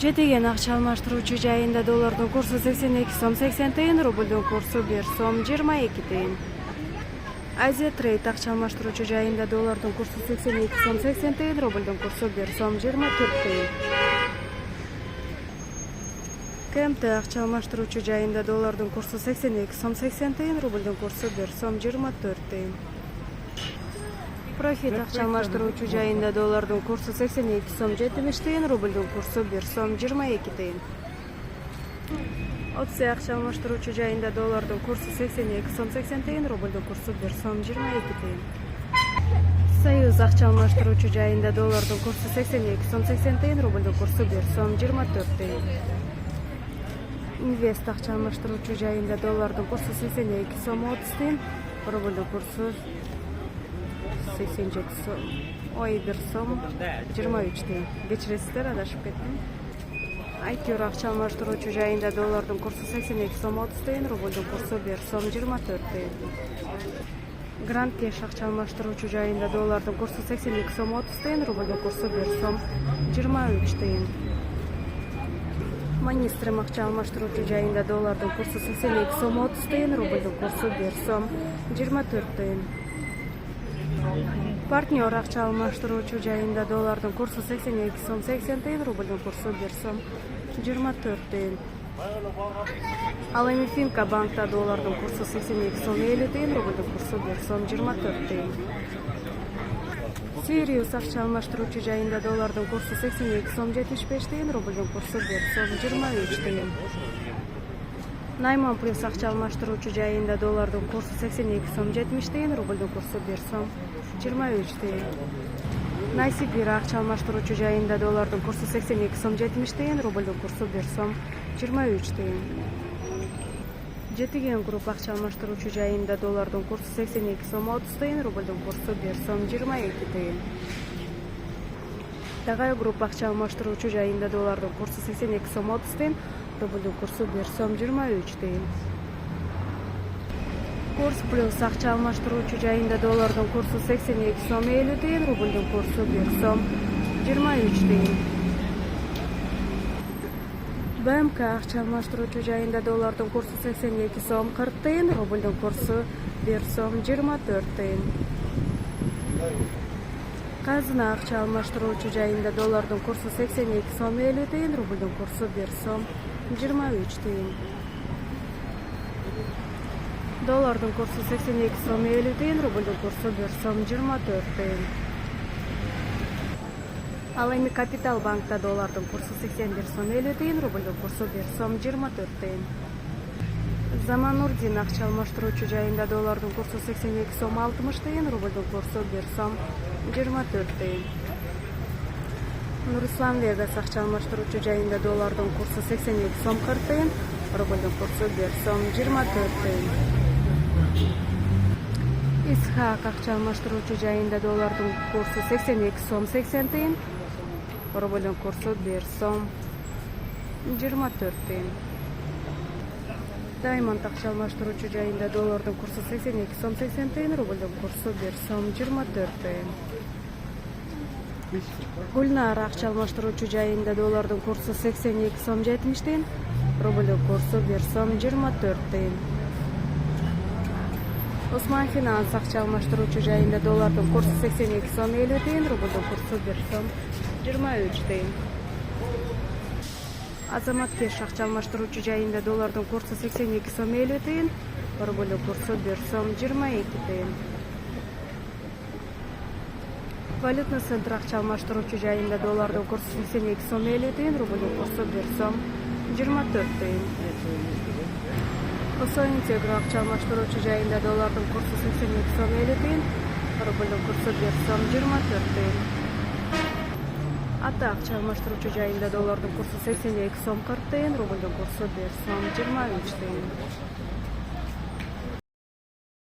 Жетеген акча алмаштыруучу жайында доллардын курсу 82 сом 80 тыйын, рублдун курсу 1 сом 22 тыйын. Азия Трейд акча алмаштыруучу жайында доллардын курсу 82 сом 80 тыйын, рублдун курсу 1 сом 24 тыйын. КМТ акча алмаштыруучу жайында доллардын курсу 82 сом 80 тыйын, рублдун курсу 1 сом 24 тыйын. Профит акча алмаштыруучу жайында доллардын курсу 82 сом 70 тыйын, рублдун курсу 1 сом 22 тыйын. Отсе акча алмаштыруучу жайында доллардын курсу 82 сом 80 тыйын, рублдун курсу 1 сом 22 тыйын. Союз акча алмаштыруучу жайында доллардын курсу 82 сом 80 тыйын, рублдун курсу 1 сом 24 тыйын. Инвест акча алмаштыруучу жайында доллардын курсу 82 сом 30 тыйын, рублдун курсу 87 сом, 1 сом 23 тыйын. Кечиресиздер, адашып кеттим. Айтюр акча алмаштыруучу жайында доллардын курсу 82 сом 30 тыйын, рублдун курсу 1 сом 24 тыйын. Гранд Кеш акча алмаштыруучу жайында доллардын курсу 82 сом 30 тыйын, рублдун курсу 1 сом 23 тыйын. Манистрем акча алмаштыруучу жайында доллардын курсу 82 сом 30 тыйын, рублдун курсу 1 сом 24 тыйын. Партнер акча алмаштыруучу жайында доллардын курсу 82 сом 80 тыйын, рублдун курсу 1 сом 24 тыйын. Ал эми Финка банкта доллардын курсу 82 сом 50 тыйын, рублдун курсу 1 сом 24 тыйын. Сириус акча алмаштыруучу жайында доллардын курсу 82 сом 75 тыйын, рублдун курсу 1 сом 23 тыйын. Найман Плюс акча алмаштыруучу жайында доллардын курсу 82 сом 70 тыйын, рублдун курсу 1 сом 23 тыйын. Найсибир акча алмаштыруучу жайында доллардын курсу 82 сом 70 тыйын, рублдун курсу 1 сом 23 тыйын. Жетиген Групп акча алмаштыруучу жайында доллардын курсу 82 сом 30 тыйын, рублдун курсу 1 сом 22 тыйын. Тагай Групп акча алмаштыруучу жайында доллардын курсу 82 сом 30 тыйын, рублдун курсу 1 сом 23 тыйын. Курс Плюс акча алмаштыруучу жайында доллардын курсу 82 сом 50 тыйын, рублдун курсу 1 сом 23 тыйын. БМК акча алмаштыруучу жайында доллардын курсу 82 сом 40 тыйын, рублдун курсу 1 сом 24 тыйын. Казына акча алмаштыруучу жайында доллардын курсу 82 сом 50 тыйын, рублдун курсу 1 сом 23 тыйын. Доллардын курсу 82 сом 50 тыйын, рублдун курсу 1 сом 24 тыйын. Ал эми Капитал банкта доллардын курсу 81 сом 50 тыйын, рублдун курсу 1 сом 24 тыйын. Заманурдин акча алмаштыруучу жайында доллардын курсу 82 сом 60 тыйын, рублдун курсу 1 сом 24 тыйын. Нурислам Вегас акча алмаштыруучу жайында доллардын курсу 82 сом 40 тыйын, рублдун курсу 1 сом 24 тыйын. Исхак акча алмаштыруучу жайында доллардын курсу 82 сом 80 тыйын, рублдун курсу 1 сом 24 тыйын. Даймонд акча алмаштыруучу жайында доллардын курсу 82 сом 80 тыйын, рублдун курсу 1 сом 24 тыйын. Гульнар акча алмаштыруучу жайында доллардын курсу 82 сом 70 тыйын, рублдун курсу 1 сом 24 тыйын. Осман Финанс акча алмаштыруучу жайында доллардын курсу 82 сом 50 тыйын, рублдун курсу 1 сом 23 тыйын. Азамат Кеш акча алмаштыруучу жайында доллардын курсу 82 сом 50 тыйын, рублдун курсу 1 сом 22 тыйын. Валютный центр акча алмаштыруучу жайында доллардын курсу 82 сом 50 тыйын, рублдун курсу 1 сом 24 тыйын. Осо Интегро акча алмаштыруучу жайында доллардын курсу 82 сом 50 тыйын, рублдун курсу 1 сом 24 тыйын. Ата акча алмаштыруучу жайында доллардын курсу 82 сом 40 тыйын, рублдун курсу 1 сом 23 тыйын.